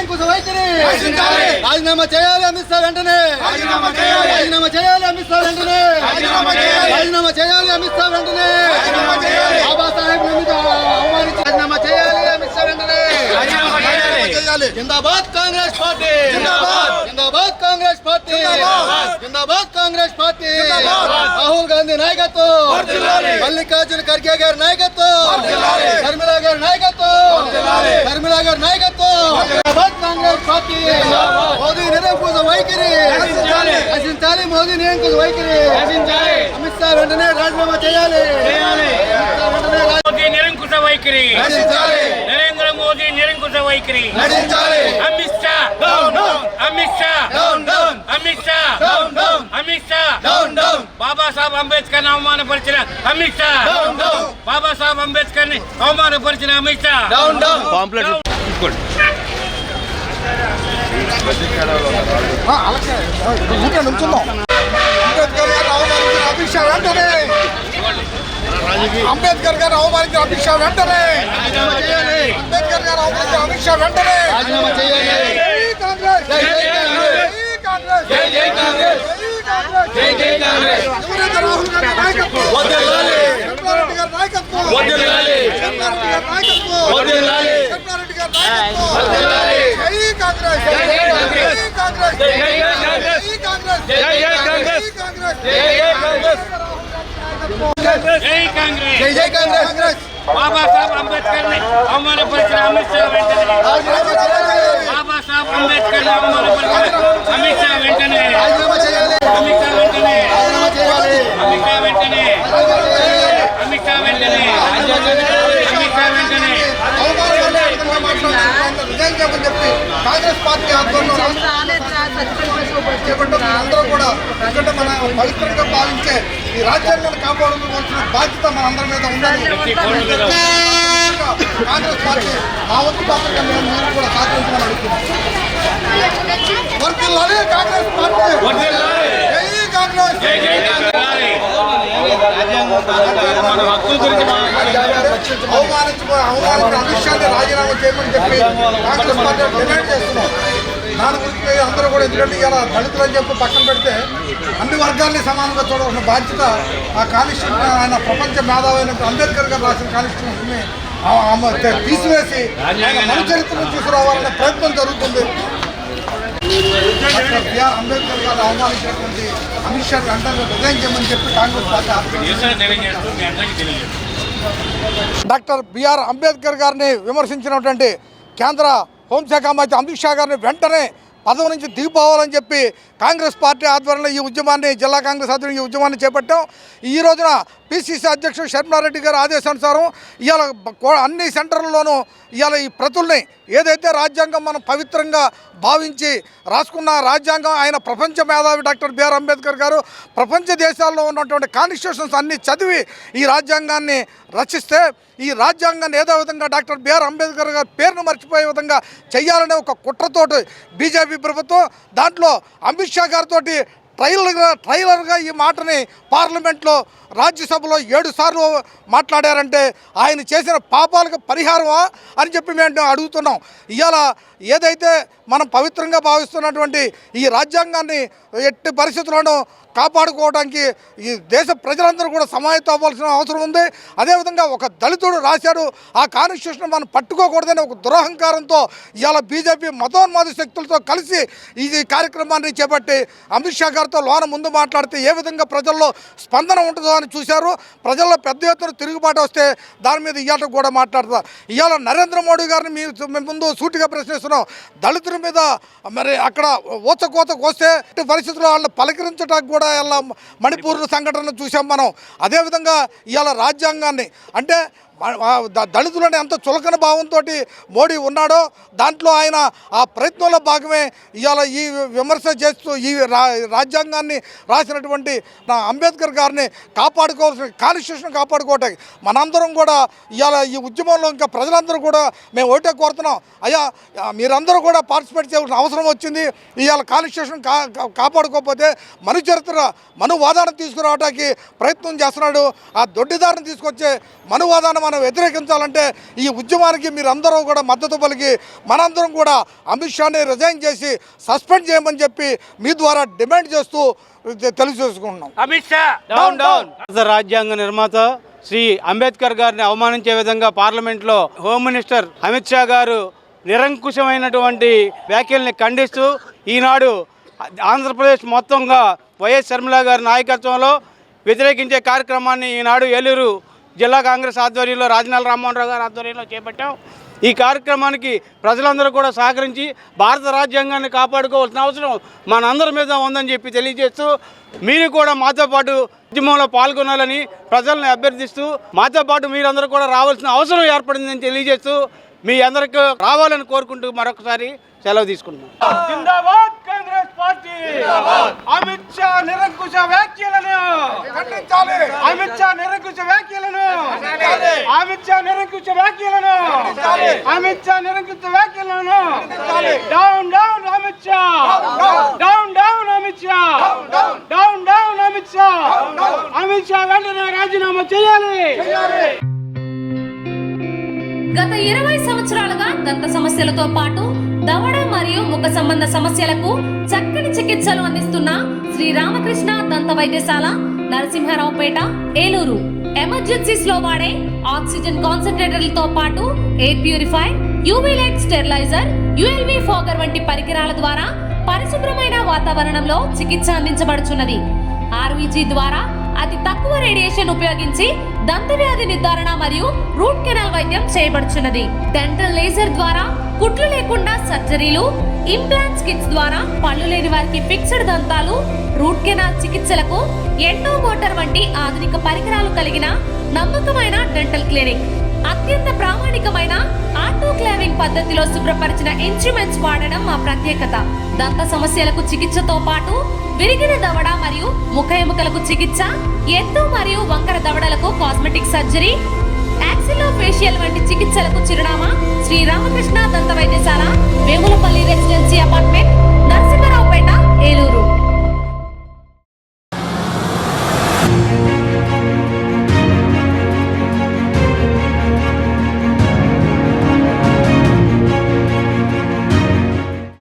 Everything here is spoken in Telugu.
నిరంకుశ వైఖరి రాజీనామా చేయాలి అమిత్ షా వెంటనే రాజీనామా చేయాలి అమిత్ షా వెంటనే రాజీనామా చేయాలి అమిత్ షా వెంటనే బాబాసాహెబ్ మీద అవమానించి రాజీనామా చేయాలి అమిత్ షా వెంటనే జిందాబాద్ కాంగ్రెస్ పార్టీ జిందాబాద్ కాంగ్రెస్ పార్టీ జిందాబాద్ కాంగ్రెస్ పార్టీ రాహుల్ గాంధీ నాయకత్వం మల్లికార్జున ఖర్గే గారి నాయకత్వం శర్మిలా గారి నాయకత్వం జిందాబాద్ కాంగ్రెస్ పార్టీ మోదీ నిరంకుశ వైఖరి నశించాలి మోదీ నిరంకుశ వైఖరి అమిత్ షా వెంటనే రాజీనామా చేయాలి నిరంకుశ వైఖరి నరేంద్ర మోదీ నిరంకుశ వైఖరి అమిత్ షా బాబాసాహెబ్ అంబేద్కర్ అవమానపరిచిన అమిత్ షా బాబాసాహెబ్ అంబేద్కర్ ని అవమానపరిచిన అమిత్ షా అంబేద్కర్ గారు అవమానించిన అమిత్ షా వెంటనే అంబేద్కర్ గారు అవమానించిన అమిత్ షా వెంటనే రాహుల్ గాంధీ నాయకత్వం జై కాంగ్రెస్ బాబాసాహెబ్ అంబేద్కర్ ని అవమానపరిచిన అమిత్ షా వెంటనే బాబాసాహెబ్ అంబేద్కర్ ని అవమానపరిచిన అమిత్ షా వెంటనే కాంగ్రెస్ పార్టీ ఆధ్వర్యంలో అందరూ కూడా ఎందుకంటే మన పవిత్రంగా భావించే ఈ రాజ్యాంగాన్ని కాపాడుకోవాల్సిన బాధ్యత మన అందరి మీద ఉండాలి. కాంగ్రెస్ పార్టీ ఆ వంతు పాత్రగా మీరు కూడా సహకరించమని అడుగుతున్నాం. కాంగ్రెస్ పార్టీ అవమానించిన అమిత్ షాని రాజీనామా చేయమని చెప్పి కాంగ్రెస్ పార్టీ డిమాండ్ చేస్తున్నాం. దాని గురించి అందరూ కూడా ఎందుకంటే ఇలా దళితులు అని చెప్పి పక్కన పెడితే అన్ని వర్గాల్ని సమానంగా చూడవలసిన బాధ్యత ఆ కాన్స్టిట్యూషన్ ఆయన ప్రపంచ మేధావి అయిన అంబేద్కర్ గారు రాసిన కాన్స్టిట్యూషన్ని తీసివేసి మన చరిత్రను తీసుకురావాలనే ప్రయత్నం జరుగుతుంది. డాక్టర్ బిఆర్ అంబేద్కర్ గారు అవమానించినటువంటి అమిత్ షా వెంటనే రిజైన్ చేయమని చెప్పి Congress party doctor BR Ambedkar గారిని విమర్శించినటువంటి కేంద్ర హోంశాఖ మంత్రి అమిత్ షా గారిని వెంటనే పదవి నుంచి దిగిపోవాలని చెప్పి కాంగ్రెస్ పార్టీ ఆధ్వర్యంలో ఈ ఉద్యమాన్ని జిల్లా కాంగ్రెస్ ఆధ్వర్యంలో ఈ ఉద్యమాన్ని చేపట్టాం. ఈ రోజున పిసిసి అధ్యక్షుడు శర్మిలారెడ్డి గారి ఆదేశానుసారం ఇవాళ అన్ని సెంటర్లలోనూ ఇవాళ ఈ ప్రతుల్ని ఏదైతే రాజ్యాంగం మనం పవిత్రంగా భావించి రాసుకున్న రాజ్యాంగం ఆయన ప్రపంచ మేధావి డాక్టర్ బిఆర్ అంబేద్కర్ గారు ప్రపంచ దేశాల్లో ఉన్నటువంటి కాన్స్టిట్యూషన్స్ అన్నీ చదివి ఈ రాజ్యాంగాన్ని రచిస్తే ఈ రాజ్యాంగాన్ని ఏదో విధంగా డాక్టర్ బిఆర్ అంబేద్కర్ గారి పేరును మర్చిపోయే విధంగా చేయాలనే ఒక కుట్రతోటి బీజేపీ ప్రభుత్వం దాంట్లో అమిత్ షా గారితో ట్రైలర్గా ఈ మాటని పార్లమెంట్లో రాజ్యసభలో 7 సార్లు మాట్లాడారంటే ఆయన చేసిన పాపాలకు పరిహారమా అని చెప్పి మేము అడుగుతున్నాం. ఇవాళ ఏదైతే మనం పవిత్రంగా భావిస్తున్నటువంటి ఈ రాజ్యాంగాన్ని ఎట్టి పరిస్థితుల్లోనూ కాపాడుకోవడానికి ఈ దేశ ప్రజలందరూ కూడా సమాయత్తం అవ్వాల్సిన అవసరం ఉంది. అదేవిధంగా ఒక దళితుడు రాశాడు ఆ కాన్స్టిట్యూషన్ మనం పట్టుకోకూడదని ఒక దురహంకారంతో ఇవాళ బీజేపీ మతోన్మాద శక్తులతో కలిసి ఈ కార్యక్రమాన్ని చేపట్టి అమిత్ షా గారితో ముందు మాట్లాడితే ఏ విధంగా ప్రజల్లో స్పందన ఉంటుందో అని చూశారు. ప్రజల్లో పెద్ద ఎత్తున తిరుగుబాటు వస్తే దాని మీద ఇవాళ కూడా మాట్లాడతారు. ఇవాళ నరేంద్ర మోడీ గారిని మీ ముందు సూటిగా ప్రశ్నిస్తున్నాం. దళితుల మీద మరి అక్కడ ఊచకోతకు వస్తే పరిస్థితుల్లో వాళ్ళని పలకరించడానికి కూడా ఇలా మణిపూర్ సంఘటన చూసాం మనం. అదేవిధంగా ఇవాళ రాజ్యాంగాన్ని అంటే దళితులని ఎంత చులకన భావంతో మోడీ ఉన్నాడో దాంట్లో ఆయన ఆ ప్రయత్నంలో భాగమే ఇవాళ ఈ విమర్శ చేస్తూ ఈ రాజ్యాంగాన్ని రాసినటువంటి అంబేద్కర్ గారిని కాపాడుకోవాల్సిన కాన్స్టిట్యూషన్ కాపాడుకోవటానికి మనందరం కూడా ఇవాళ ఈ ఉద్యమంలో ఇంకా ప్రజలందరూ కూడా మేము ఒకటే కోరుతున్నాం. అయ్యా మీరందరూ కూడా పార్టిసిపేట్ చేయాల్సిన అవసరం వచ్చింది. ఇవాళ కాన్స్టిట్యూషన్ కాపాడుకోకపోతే మనువాదాన్ని తీసుకురావడానికి ప్రయత్నం చేస్తున్నాడు. ఆ దొడ్డిదారిని తీసుకొచ్చే మనువాదాన్ని మనం వ్యతిరేకించాలంటే ఈ ఉద్యమానికి మీరందరూ కూడా మద్దతు పలికి మనందరం కూడా అమిత్ షాని రిజైన్ చేసి సస్పెండ్ చేయమని చెప్పి మీ ద్వారా డిమాండ్ చేస్తూ తెలియజేసుకుంటున్నాం. Amit Shah down down. రాజ్యాంగ నిర్మాత శ్రీ అంబేద్కర్ గారిని అవమానించే విధంగా పార్లమెంట్లో హోమ్ మినిస్టర్ అమిత్ షా గారు నిరంకుశమైనటువంటి వ్యాఖ్యల్ని ఖండిస్తూ ఈనాడు ఆంధ్రప్రదేశ్ మొత్తంగా వైఎస్ షర్మిల గారి నాయకత్వంలో వ్యతిరేకించే కార్యక్రమాన్ని ఈనాడు ఏలూరు జిల్లా కాంగ్రెస్ ఆధ్వర్యంలో రాజనాల రామ్మోహన్ రావు గారి ఆధ్వర్యంలో చేపట్టాం. ఈ కార్యక్రమానికి ప్రజలందరూ కూడా సహకరించి భారత రాజ్యాంగాన్ని కాపాడుకోవాల్సిన అవసరం మనందరి మీద ఉందని చెప్పి తెలియజేస్తూ మీరు కూడా మాతో పాటు ఉద్యమంలో పాల్గొనాలని ప్రజల్ని అభ్యర్థిస్తూ మాతో పాటు మీరందరూ కూడా రావాల్సిన అవసరం ఏర్పడిందని తెలియజేస్తూ మీ అందరికీ రావాలని కోరుకుంటూ మరొకసారి సెలవు తీసుకుంటున్నాం. జిందాబాద్ కాంగ్రెస్ పార్టీ. అమిత్ షా నిరంకుశ వ్యాఖ్యలను ఖండించాలి. అమిత్ షా నిరంకుశ వ్యాఖ్యలను అమిత్ షా నిరంకుశ వ్యాఖ్యలను అమిత్ షా నిరంకుశ వ్యాఖ్యలను down down Amit Shah down down Amit Shah down down Amit Shah Amit Shah వెంటనే రాజీనామా చేయాలి. గత 20 సంవత్సరాలుగా దంత సమస్యలతో పాటు దవడ మరియు ముఖ సంబంధ సమస్యలకు చక్కని చికిత్సలు అందిస్తున్న శ్రీ రామకృష్ణ దంత వైద్యశాల, నరసింహారావుపేట, ఏలూరు. ఎమర్జెన్సీస్ లో వాడే ఆక్సిజన్ కాన్సంట్రేటర్లతో పాటు air purify, UV light steriliser, ULV fogger వంటి పరికరాల ద్వారా పరిశుభ్రమైన వాతావరణంలో చికిత్స అందించబడుచున్నది. ఆర్వీజీ ద్వారా అతి తక్కువ రేడియేషన్ ఉపయోగించి దంత వ్యాధి నిర్ధారణ మరియు రూట్ కెనాల్ వైద్యం చేయబడుచున్నది. డెంటల్ లేజర్ ద్వారా కుట్లు లేకుండా సర్జరీలు, ఇంప్లాంట్స్ కిట్స్ ద్వారా పళ్ళు లేని వారికి ఫిక్స్డ్ దంతాలు, రూట్ కెనాల్ చికిత్సలకు ఎండో మోటార్ వంటి ఆధునిక పరికరాలు కలిగిన నమ్మకమైన డెంటల్ క్లినిక్. అత్యంత ప్రామాణికమైన ఆటోక్లావింగ్ పద్ధతిలో శుభ్రపరిచిన ఇన్స్ట్రుమెంట్స్ వాడడం మా ప్రత్యేకత. దంత సమస్యలకు చికిత్సతో పాటు విరిగిన దవడ మరియు ముఖ ఎముకలకు చికిత్స, ఎత్తు మరియు వంకర దవడలకు కాస్మెటిక్ సర్జరీ, యాక్సిలోఫేషియల్ వంటి చికిత్సలకు చిరునామా శ్రీ రామకృష్ణ దంత వైద్యశాల, వేములపల్లి రెసిడెన్సీ అపార్ట్మెంట్, నరసింహారావుపేట, ఏలూరు.